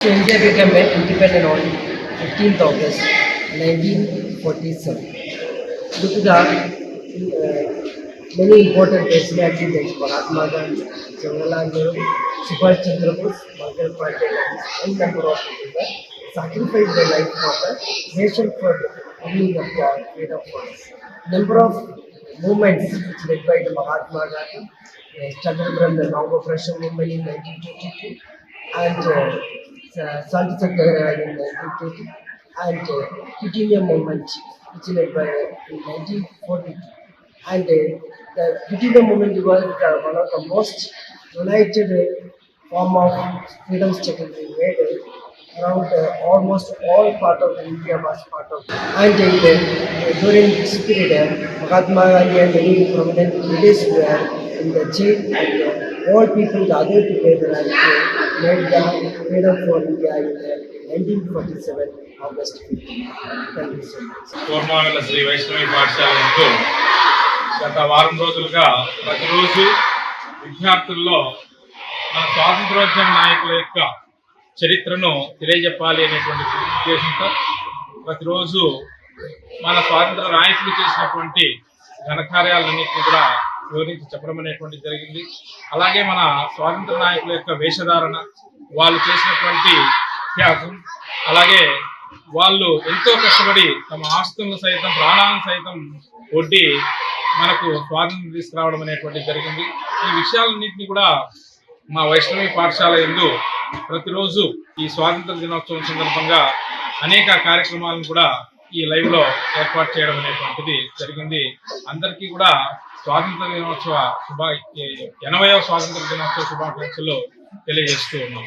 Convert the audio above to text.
India became independent on 15th August 1947. Due to the many important personalities like Mahatma Gandhi, Jawaharlal Nehru, Subhash Chandra Bose, Margaret Pandey, and number of people that sacrificed their life for the nation for the winning of the freedom for us. Number of movements which led by the Mahatma Gandhi, started from the Long Operation movement in 1922 and Salt Satyagraha in 1930 and Quit India movement which led by in 1942 and the Quit India movement was one of the most united form of freedom struggle we made around almost all part of India was part of it. And during this period, Mahatma Gandhi and many prominent leaders were in the jail and all people gathered together and made the freedom for India in 1947 August 15. Thank you so much. కోర్మాంగల Shri Vaishnavi పాఠశాలలో గత వారం రోజులుగా ప్రతిరోజు విద్యార్థుల్లో మన స్వాతంత్రోద్యమ నాయకుల యొక్క చరిత్రను తెలియజెప్పాలి అనేటువంటి ఉద్దేశంతో ప్రతిరోజు మన స్వాతంత్ర నాయకులు చేసినటువంటి ఘనకార్యాలన్నింటినీ కూడా వివరించి చెప్పడం అనేటువంటిది జరిగింది. అలాగే మన స్వాతంత్ర నాయకుల యొక్క వేషధారణ, వాళ్ళు చేసినటువంటి త్యాగం, అలాగే వాళ్ళు ఎంతో కష్టపడి తమ ఆస్తులను సైతం ప్రాణాలను సైతం ఒడ్డి మనకు స్వాతంత్రం తీసుకురావడం అనేటువంటిది జరిగింది. ఈ విషయాలన్నింటినీ కూడా మా వైష్ణవి పాఠశాల యందు ప్రతిరోజు ఈ స్వాతంత్ర దినోత్సవం సందర్భంగా అనేక కార్యక్రమాలను కూడా ఈ లైవ్ లో ఏర్పాటు చేయడం అనేటువంటిది జరిగింది. అందరికీ కూడా స్వాతంత్ర దినోత్సవ 80వ స్వాతంత్ర దినోత్సవ శుభాకాంక్షలు తెలియజేస్తూ ఉన్నాం.